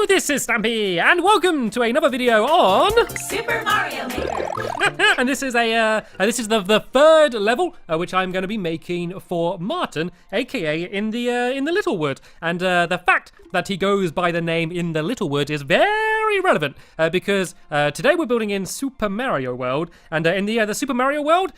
this is Stampy, and welcome to another video on Super Mario Maker. and this is the third level which I'm going to be making for Martin, aka in the Littlewood. And the fact that he goes by the name In the Littlewood is very relevant because today we're building in Super Mario World, and in the Super Mario World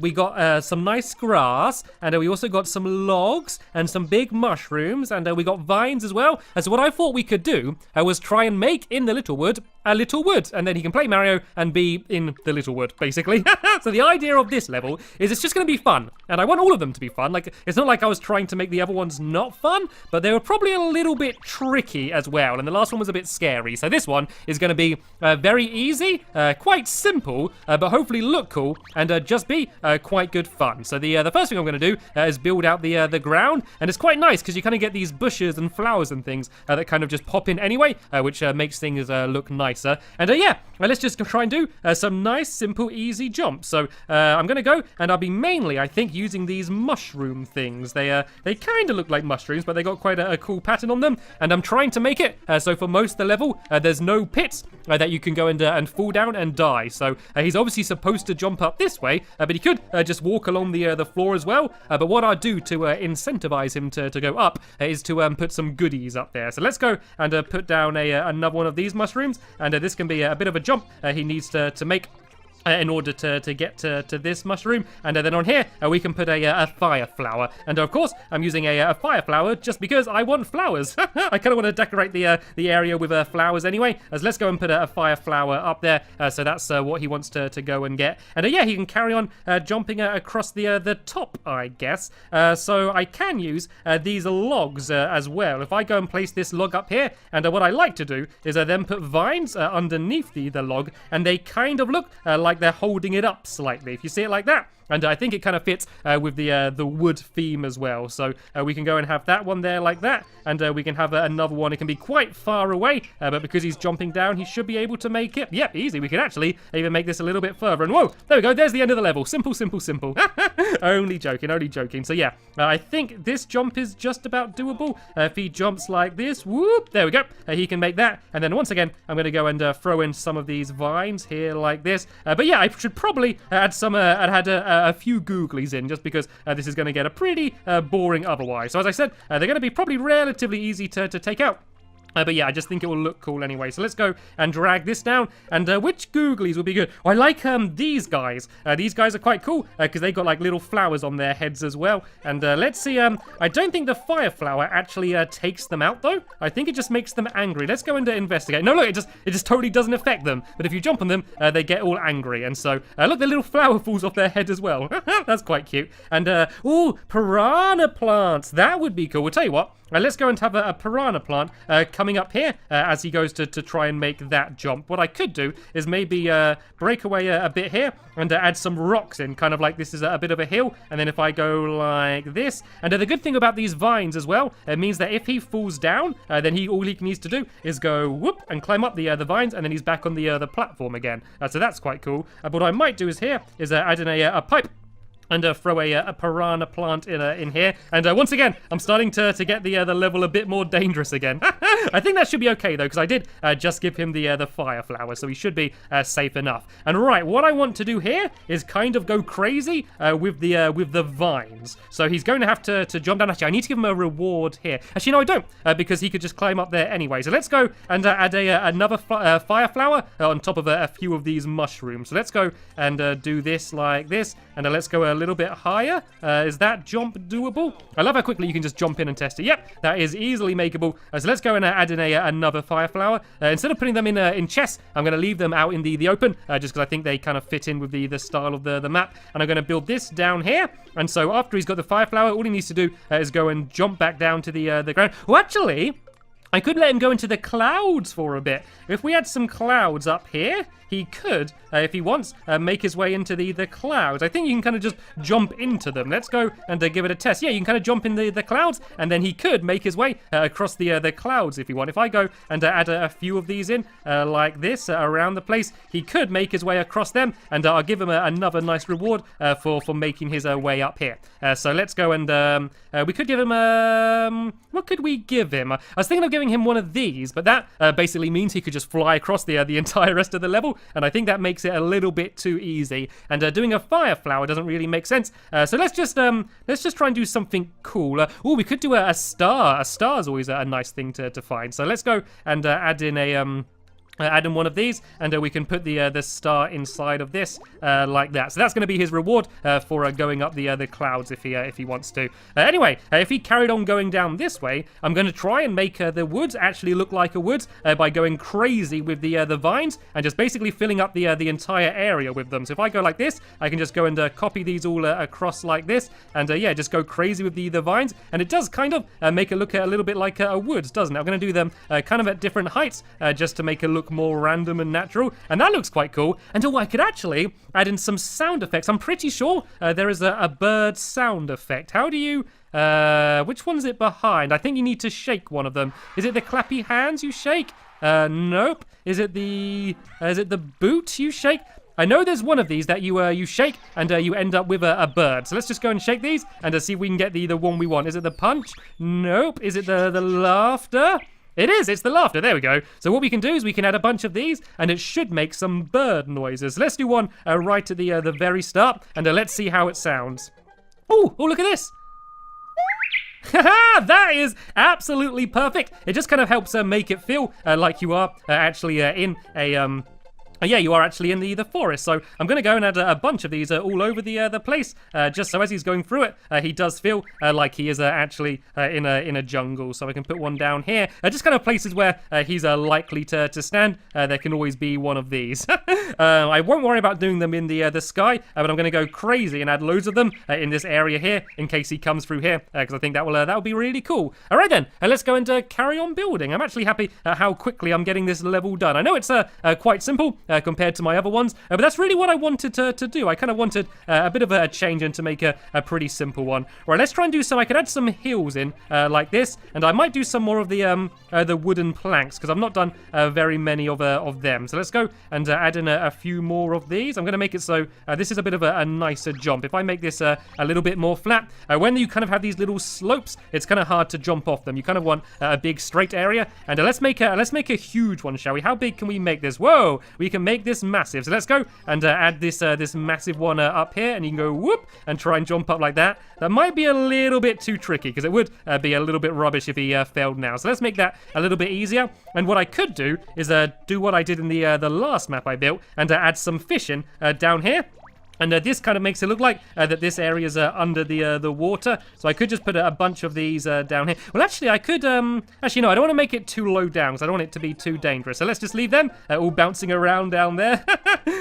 we got some nice grass, and we also got some logs and some big mushrooms, and we got vines as well. And so what I thought we could do was try and make In the Littlewood a little wood, and then he can play Mario and be in the Littlewood, basically. So the idea of this level is it's just going to be fun, and I want all of them to be fun. Like, it's not like I was trying to make the other ones not fun, but they were probably a little bit tricky as well, and the last one was a bit scary. So this one is going to be very easy, quite simple, but hopefully look cool and just be quite good fun. So the first thing I'm going to do is build out the ground, and it's quite nice because you kind of get these bushes and flowers and things that kind of just pop in anyway, which makes things look nicer. And yeah, let's just try and do some nice, simple, easy jumps. So I'm going to go, and I'll be mainly, I think, using these mushroom things. They kind of look like mushrooms, but they got quite a cool pattern on them, and I'm trying to make it so for most of the level there's no pits that you can go and fall down and die. So he's obviously supposed to jump up this way, but he could just walk along the floor as well. But what I'll do to incentivize him to go up is to put some goodies up there. So let's go and put down another one of these mushrooms, and this can be a bit of a jump he needs to make in order to get to this mushroom. And then on here we can put a fire flower, and of course I'm using a fire flower just because I want flowers. I kind of want to decorate the area with flowers anyway, as let's go and put a fire flower up there. So that's what he wants to go and get, and yeah, he can carry on jumping across the top, I guess. So I can use these logs as well. If I go and place this log up here, and what I like to do is then put vines underneath the log, and they kind of look like they're holding it up slightly, if you see it like that. And I think it kind of fits with the wood theme as well. So we can go and have that one there like that, and we can have another one. It can be quite far away, but because he's jumping down, he should be able to make it. Yep, easy. We can actually even make this a little bit further. And whoa, there we go. There's the end of the level. Simple, simple, simple. Only joking, only joking. So yeah, I think this jump is just about doable. If he jumps like this, whoop, there we go. He can make that. And then once again, I'm going to go and throw in some of these vines here like this. But yeah, I should probably add some, add a few googlies in, just because this is going to get a pretty boring otherwise. So as I said, they're going to be probably relatively easy to take out. But yeah, I just think it will look cool anyway. So let's go and drag this down. And which googlies will be good? Oh, I like these guys. These guys are quite cool because they got like little flowers on their heads as well. And let's see. I don't think the fire flower actually takes them out though. I think it just makes them angry. Let's go and investigate. No, look, it just totally doesn't affect them. But if you jump on them, they get all angry. And so look, the little flower falls off their head as well. That's quite cute. And oh, piranha plants. That would be cool. We'll tell you what. Let's go and have a piranha plant coming up here as he goes to try and make that jump. What I could do is maybe break away a bit here and add some rocks in, kind of like this is a bit of a hill. And then if I go like this, and the good thing about these vines as well, it means that if he falls down, then all he needs to do is go whoop and climb up the vines, and then he's back on the platform again. So that's quite cool. But what I might do is here is add in a pipe, and throw a piranha plant in here. And once again, I'm starting to get the level a bit more dangerous again. I think that should be okay though, because I did just give him the fire flower, so he should be safe enough. And right, what I want to do here is kind of go crazy with the vines. So he's going to have to jump down. Actually, I need to give him a reward here. Actually, no, I don't, because he could just climb up there anyway. So let's go and add another fire flower on top of a few of these mushrooms. So let's go and do this like this, and let's go a little bit higher. Is that jump doable? I love how quickly you can just jump in and test it. Yep, that is easily makeable. So let's go and add in another fire flower. Instead of putting them in chests, I'm going to leave them out in the open, just because I think they kind of fit in with the style of the map. And I'm going to build this down here. And so after he's got the fire flower, all he needs to do is go and jump back down to the ground. Well, actually, I could let him go into the clouds for a bit. If we had some clouds up here, he could, if he wants, make his way into the clouds. I think you can kind of just jump into them. Let's go and give it a test. Yeah, you can kind of jump in the clouds, and then he could make his way across the clouds if you want. If I go and add a few of these in, like this, around the place, he could make his way across them, and I'll give him another nice reward for making his way up here. So let's go and we could give him what could we give him? I was thinking of giving him one of these, but that basically means he could just fly across the entire rest of the level, and I think that makes it a little bit too easy. And doing a fire flower doesn't really make sense. So let's just try and do something cool. Oh, we could do a star. A star is always a nice thing to find. So let's go and add in one of these, and we can put the star inside of this like that. So that's going to be his reward for going up the clouds if he wants to. Anyway, if he carried on going down this way, I'm going to try and make the woods actually look like a woods by going crazy with the vines and just basically filling up the entire area with them. So if I go like this, I can just go and copy these all across like this, and yeah, just go crazy with the vines, and it does kind of make it look a little bit like a woods, doesn't it? I'm going to do them kind of at different heights just to make it look more random and natural, and that looks quite cool. And I could actually add in some sound effects. I'm pretty sure there is a bird sound effect. How do you which one's it behind? I think you need to shake one of them. Is it the clappy hands you shake? Nope. Is it the boot you shake? I know there's one of these that you shake and you end up with a bird. So let's just go and shake these and see if we can get the one we want. Is it the punch? Nope. Is it the laughter? It is, it's the laughter, there we go. So what we can do is we can add a bunch of these, and it should make some bird noises. Let's do one right at the very start, and let's see how it sounds. Oh, look at this. Haha, that is absolutely perfect. It just kind of helps make it feel like you are actually in a... yeah, you are actually in the forest. So I'm going to go and add a bunch of these all over the place, just so as he's going through it, he does feel like he is actually in a jungle. So I can put one down here, just kind of places where he's likely to stand. There can always be one of these. I won't worry about doing them in the sky, but I'm going to go crazy and add loads of them in this area here in case he comes through here, because I think that will be really cool. All right then, let's go and carry on building. I'm actually happy how quickly I'm getting this level done. I know it's quite simple. Compared to my other ones, but that's really what I wanted to do. I kind of wanted a bit of a change and to make a pretty simple one. Right, let's try and do some. I could add some hills in like this, and I might do some more of the wooden planks because I've not done very many of them. So let's go and add in a few more of these. I'm going to make it so this is a bit of a nicer jump. If I make this a little bit more flat, when you kind of have these little slopes, it's kind of hard to jump off them. You kind of want a big straight area, and let's make a huge one, shall we? How big can we make this? Whoa, we can make this massive. So let's go and add this massive one up here, and you can go whoop and try and jump up like that. That might be a little bit too tricky because it would be a little bit rubbish if he failed now. So let's make that a little bit easier. And what I could do is do what I did in the last map I built and add some fish in down here. And this kind of makes it look like that this area is under the water. So I could just put a bunch of these down here. Well, actually, I could... actually, no, I don't want to make it too low down because I don't want it to be too dangerous. So let's just leave them all bouncing around down there.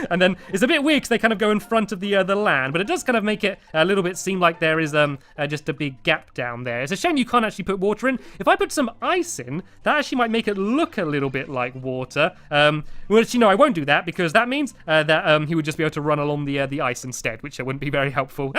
And then it's a bit weird because they kind of go in front of the land. But it does kind of make it a little bit seem like there is just a big gap down there. It's a shame you can't actually put water in. If I put some ice in, that actually might make it look a little bit like water. Well, actually, no, I won't do that because that means that he would just be able to run along the ice instead, which wouldn't be very helpful.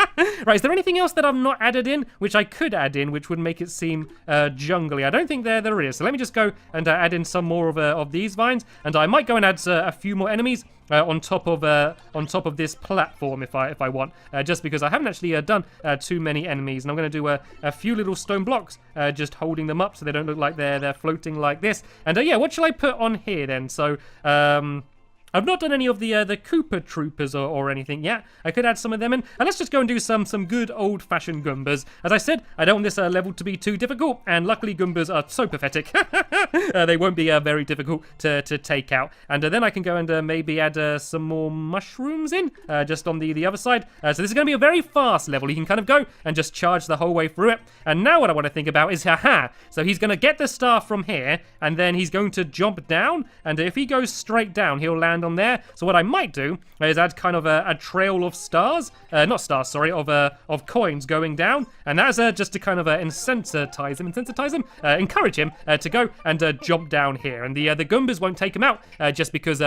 Right, is there anything else that I've not added in, which I could add in, which would make it seem jungly? I don't think there is. So let me just go and add in some more of these vines, and I might go and add a few more enemies on top of this platform if I want, just because I haven't actually done too many enemies, and I'm going to do a few little stone blocks just holding them up so they don't look like they're floating like this. And yeah, what shall I put on here then? So I've not done any of the Koopa Troopers or anything yet. I could add some of them in. And let's just go and do some good old-fashioned Goombas. As I said, I don't want this level to be too difficult, and luckily Goombas are so pathetic. They won't be very difficult to take out. And then I can go and maybe add some more mushrooms in, just on the other side. So this is going to be a very fast level. You can kind of go and just charge the whole way through it. And now what I want to think about is, haha, so he's going to get the star from here, and then he's going to jump down, and if he goes straight down, he'll land on there. So what I might do is add kind of a trail of stars, not stars, sorry, of coins going down, and that's just to kind of incentivize him, encourage him to go and jump down here. And the Goombas won't take him out just because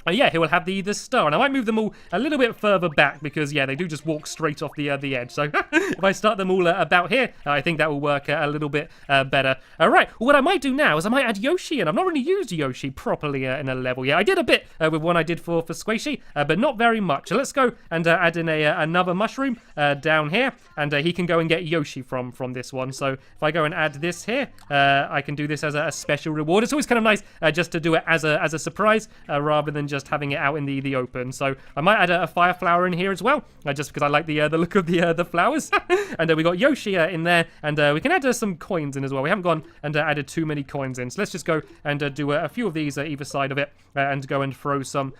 Yeah, he will have the star, and I might move them all a little bit further back because, yeah, they do just walk straight off the edge. So if I start them all about here, I think that will work a little bit better. All right, well, what I might do now is I might add Yoshi in. I've not really used Yoshi properly in a level yet. I did a bit with one I did for Squishy, but not very much. So let's go and add in another mushroom down here, and he can go and get Yoshi from this one. So if I go and add this here, I can do this as a special reward. It's always kind of nice just to do it as a surprise rather than just having it out in the open. So I might add a fire flower in here as well, just because I like the look of the flowers. And we got Yoshi in there, and we can add some coins in as well. We haven't gone and added too many coins in, so let's just go and do a few of these either side of it, and go and throw some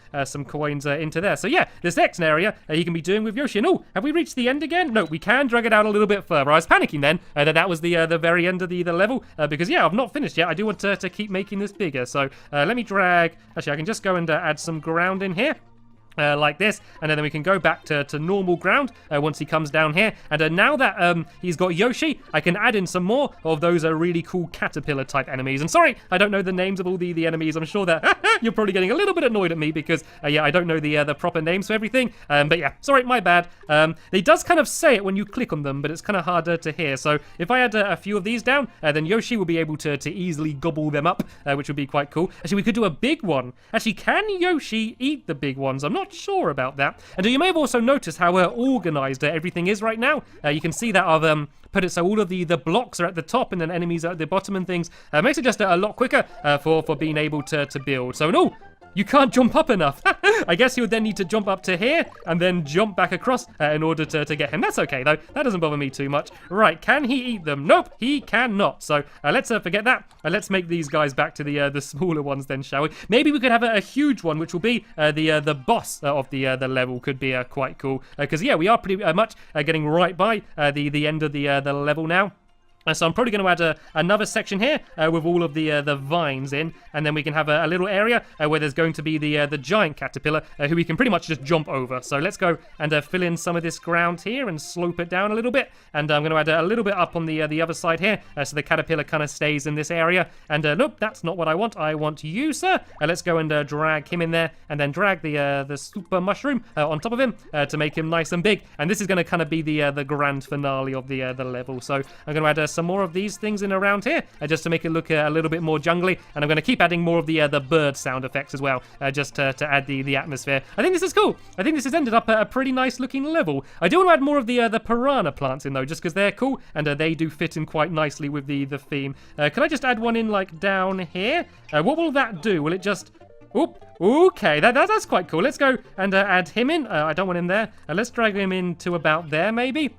coins into there. So yeah, this next area you can be doing with Yoshi. And oh, have we reached the end again? No, we can drag it out a little bit further. I was panicking then that was the very end of the level, because yeah, I've not finished yet. I do want to keep making this bigger. So let me drag. Actually, I can just go and add some ground in here. Like this, and then we can go back to normal ground once he comes down here. And now that he's got Yoshi, I can add in some more of those really cool caterpillar type enemies. And sorry, I don't know the names of all the enemies. I'm sure that you're probably getting a little bit annoyed at me because yeah, I don't know the proper names for everything. But yeah, sorry, my bad. It does kind of say it when you click on them, but it's kind of harder to hear. So if I add a few of these down, then Yoshi will be able to easily gobble them up, which would be quite cool. Actually, we could do a big one. Actually, can Yoshi eat the big ones? I'm not sure about that. And you may have also noticed how organized everything is right now. You can see that I've put it so all of the blocks are at the top and then enemies are at the bottom and things. Makes it just a lot quicker for being able to build. So no, you can't jump up enough. I guess you would then need to jump up to here and then jump back across in order to get him. That's okay, though. That doesn't bother me too much. Right, can he eat them? Nope, he cannot. So let's forget that. Let's make these guys back to the smaller ones then, shall we? Maybe we could have a huge one, which will be the boss of the level. Could be quite cool. Because, yeah, we are pretty much getting right by the end of the level now. So I'm probably going to add another section here with all of the vines in, and then we can have a little area where there's going to be the giant caterpillar who we can pretty much just jump over. So let's go and fill in some of this ground here and slope it down a little bit. And I'm going to add a little bit up on the other side here, so the caterpillar kind of stays in this area. And nope, that's not what I want. I want you, sir. Let's go and drag him in there, and then drag the super mushroom on top of him to make him nice and big. And this is going to kind of be the grand finale of the level. So I'm going to add some more of these things in around here just to make it look a little bit more jungly, and I'm going to keep adding more of the bird sound effects as well, just to add the atmosphere. I think this is cool. I think this has ended up a pretty nice looking level. I do want to add more of the piranha plants in though, just because they're cool and they do fit in quite nicely with the theme. Can I just add one in like down here? What will that do? Will it just... Oop, okay, that's quite cool. Let's go and add him in. I don't want him there. Let's drag him into about there maybe.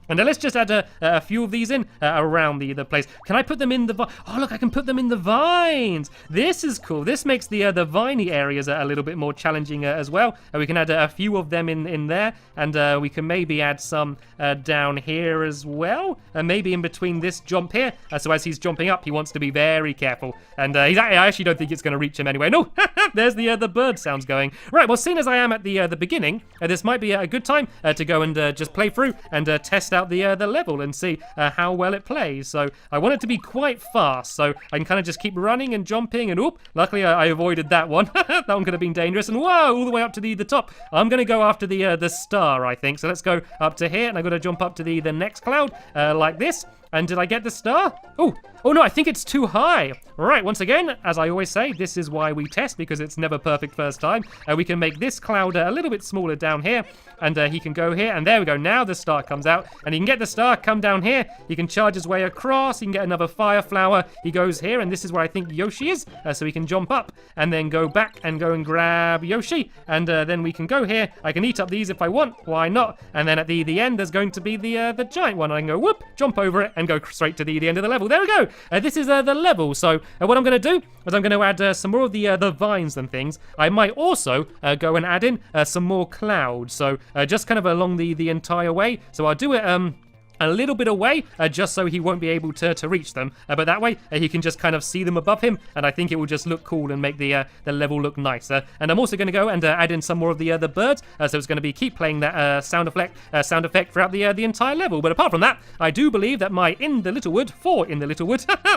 And then let's just add a few of these in around the place. Can I put them in the... Oh, look, I can put them in the vines. This is cool. This makes the viney areas a little bit more challenging as well. We can add a few of them in there. And we can maybe add some down here as well. And maybe in between this jump here. So as he's jumping up, he wants to be very careful. And I actually don't think it's going to reach him anyway. No, there's the bird sounds going. Right, well, seeing as I am at the beginning, this might be a good time to go and just play through and test out the level and see how well it plays. So I want it to be quite fast, so I can kind of just keep running and jumping, and oop, luckily I avoided that one. That one could have been dangerous, and whoa, all the way up to the top. I'm going to go after the star, I think. So let's go up to here, and I'm going to jump up to the next cloud like this. And did I get the star? Oh no, I think it's too high. Right, once again, as I always say, this is why we test, because it's never perfect first time. We can make this cloud a little bit smaller down here, and he can go here, and there we go. Now the star comes out, and he can get the star, come down here. He can charge his way across. He can get another fire flower. He goes here, and this is where I think Yoshi is, so he can jump up and then go back and go and grab Yoshi, and then we can go here. I can eat up these if I want. Why not? And then at the end, there's going to be the giant one. I can go whoop, jump over it, and go straight to the end of the level. There we go. This is the level. So what I'm going to do is I'm going to add some more of the vines and things. I might also go and add in some more clouds. So just kind of along the entire way. So I'll do it a little bit away, just so he won't be able to reach them. But that way, he can just kind of see them above him, and I think it will just look cool and make the level look nicer. And I'm also going to go and add in some more of the birds, so it's going to be keep playing that sound effect throughout the entire level. But apart from that, I do believe that my In the Littlewood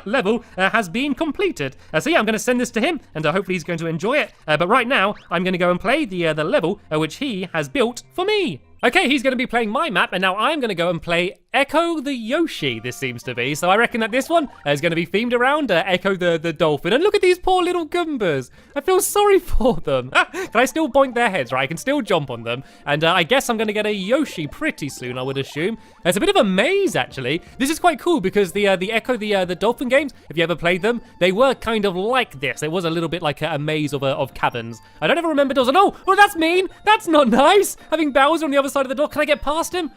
level has been completed. So yeah, I'm going to send this to him, and hopefully he's going to enjoy it. But right now, I'm going to go and play the level which he has built for me. Okay, he's going to be playing my map, and now I'm going to go and play Echo the Yoshi, this seems to be. So I reckon that this one is going to be themed around Echo the dolphin. And look at these poor little Goombas. I feel sorry for them. Can I still boink their heads, right? I can still jump on them. And I guess I'm going to get a Yoshi pretty soon, I would assume. It's a bit of a maze, actually. This is quite cool because the Echo the dolphin games, if you ever played them, they were kind of like this. It was a little bit like a maze of caverns. I don't ever remember doors. Oh, that's mean. That's not nice. Having Bowser on the other side of the door. Can I get past him?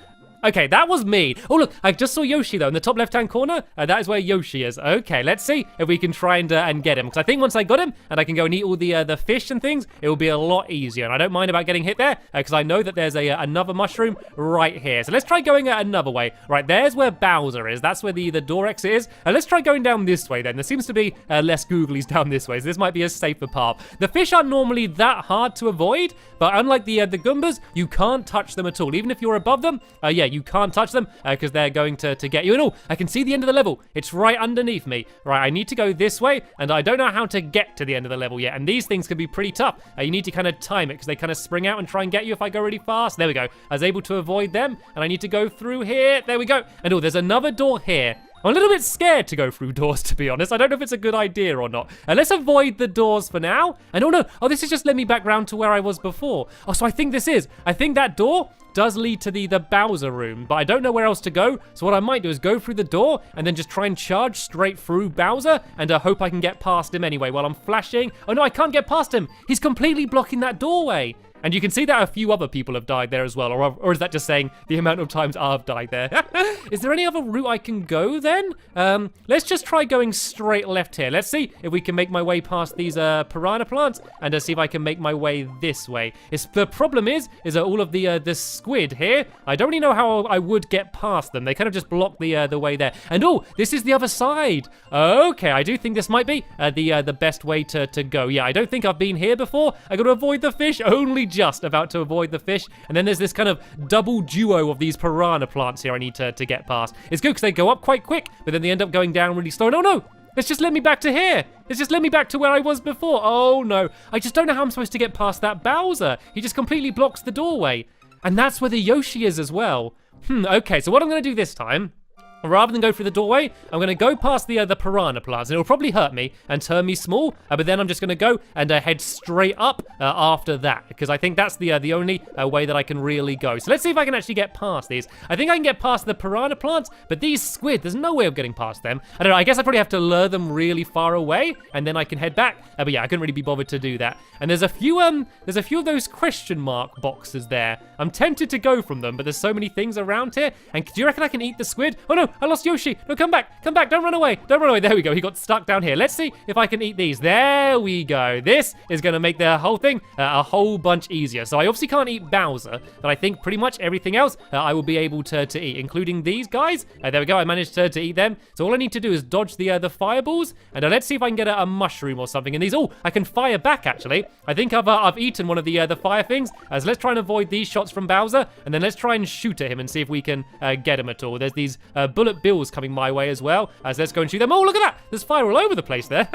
Okay, that was me. Oh, look, I just saw Yoshi, though, in the top left-hand corner. That is where Yoshi is. Okay, let's see if we can try and get him. Because I think once I got him and I can go and eat all the fish and things, it will be a lot easier. And I don't mind about getting hit there because I know that there's another mushroom right here. So let's try going another way. Right, there's where Bowser is. That's where the door exit is. Let's try going down this way, then. There seems to be less googlies down this way, so this might be a safer path. The fish aren't normally that hard to avoid, but unlike the Goombas, you can't touch them at all. Even if you're above them, yeah, you can't touch them because they're going to get you. And oh, I can see the end of the level. It's right underneath me. Right, I need to go this way, and I don't know how to get to the end of the level yet. And these things can be pretty tough. You need to kind of time it because they kind of spring out and try and get you if I go really fast. There we go. I was able to avoid them, and I need to go through here. There we go. And oh, there's another door here. I'm a little bit scared to go through doors, to be honest. I don't know if it's a good idea or not. Let's avoid the doors for now. And oh no, this has just led me back round to where I was before. Oh, so I think that door does lead to the Bowser room, but I don't know where else to go. So what I might do is go through the door and then just try and charge straight through Bowser and hope I can get past him anyway while I'm flashing. Oh no, I can't get past him. He's completely blocking that doorway. And you can see that a few other people have died there as well, or is that just saying the amount of times I've died there? Is there any other route I can go then? Let's just try going straight left here. Let's see if we can make my way past these piranha plants and see if I can make my way this way. The problem is all of the squid here. I don't really know how I would get past them. They kind of just block the way there. And oh, this is the other side. Okay, I do think this might be the best way to go. Yeah, I don't think I've been here before. I got to avoid the fish. Only just about to avoid the fish. And then there's this kind of double duo of these piranha plants here I need to get past. It's good because they go up quite quick, but then they end up going down really slow. No, it's just led me back to here. It's just led me back to where I was before. Oh no, I just don't know how I'm supposed to get past that Bowser. He just completely blocks the doorway. And that's where the Yoshi is as well. Okay, so what I'm going to do this time, rather than go through the doorway, I'm going to go past the piranha plants. It'll probably hurt me and turn me small, but then I'm just going to go and head straight up after that, because I think that's the only way that I can really go. So let's see if I can actually get past these. I think I can get past the piranha plants, but these squid, there's no way of getting past them. I don't know, I guess I probably have to lure them really far away, and then I can head back. But yeah, I couldn't really be bothered to do that. And there's a few of those question mark boxes there. I'm tempted to go from them, but there's so many things around here. And do you reckon I can eat the squid? Oh no, I lost Yoshi. No, come back, don't run away. There we go, he got stuck down here. Let's see if I can eat these. There we go. This is gonna make the whole thing a whole bunch easier. So I obviously can't eat Bowser, but I think pretty much everything else I will be able to eat, including these guys. There we go, I managed to eat them. So all I need to do is dodge the fireballs, and let's see if I can get a mushroom or something. And these, oh, I can fire back actually. I think I've eaten one of the fire things. So let's try and avoid these shots from Bowser, and then let's try and shoot at him and see if we can get him at all. There's these bullet bills coming my way as well. So let's go and shoot them. Oh, look at that! There's fire all over the place there.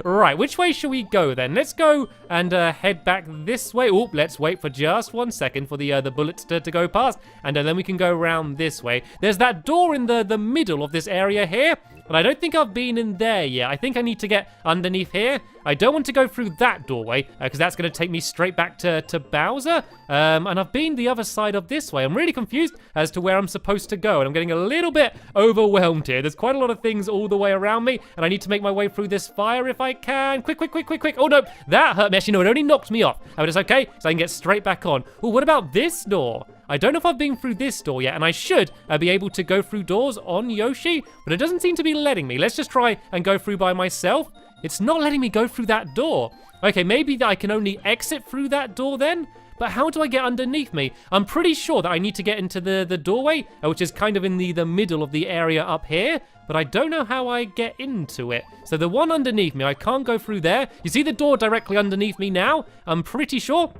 Right, which way should we go then? Let's go and head back this way. Oh, let's wait for just 1 second for the bullets to go past, and then we can go around this way. There's that door in the middle of this area here, but I don't think I've been in there yet. I think I need to get underneath here. I don't want to go through that doorway because that's going to take me straight back to Bowser. And I've been the other side of this way. I'm really confused as to where I'm supposed to go, and I'm getting a little bit overwhelmed here. There's quite a lot of things all the way around me, and I need to make my way through this fire if I can. Quick. Oh no, that hurt me. Actually, no, it only knocked me off. But it's okay, so I can get straight back on. Oh, what about this door? I don't know if I've been through this door yet, and I should be able to go through doors on Yoshi, but it doesn't seem to be letting me. Let's just try and go through by myself. It's not letting me go through that door. Okay, maybe I can only exit through that door then? But how do I get underneath me? I'm pretty sure that I need to get into the doorway, which is kind of in the middle of the area up here, but I don't know how I get into it. So the one underneath me, I can't go through there. You see the door directly underneath me now? I'm pretty sure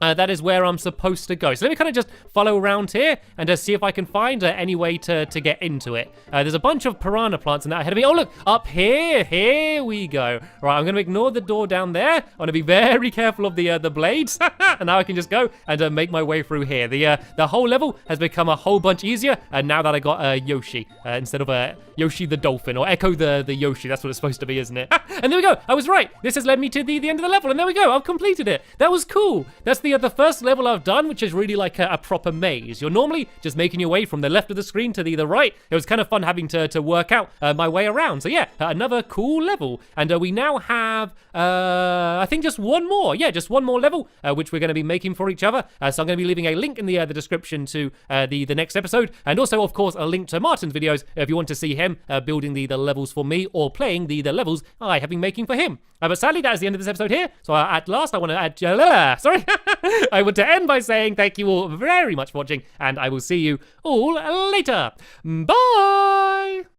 that is where I'm supposed to go. So let me kind of just follow around here and see if I can find any way to get into it. There's a bunch of piranha plants in that ahead of me. Oh, look, up here. Here we go. Right, I'm going to ignore the door down there. I'm going to be very careful of the blades. And now I can just go and make my way through here. The whole level has become a whole bunch easier now that I got Yoshi instead of Yoshi the dolphin, or Echo the Yoshi. That's what it's supposed to be, isn't it? And there we go. I was right. This has led me to the end of the level. And there we go. I've completed it. That was cool. That's the first level I've done, which is really like a proper maze. You're normally just making your way from the left of the screen to the right. It was kind of fun having to work out my way around. So yeah, another cool level. And we now have, I think just one more. Yeah, just one more level, which we're going to be making for each other. So I'm going to be leaving a link in the description to the next episode. And also, of course, a link to Martin's videos if you want to see him building the levels for me or playing the levels I have been making for him. But sadly, that is the end of this episode here. So at last, I want to add, sorry. I want to end by saying thank you all very much for watching, and I will see you all later. Bye!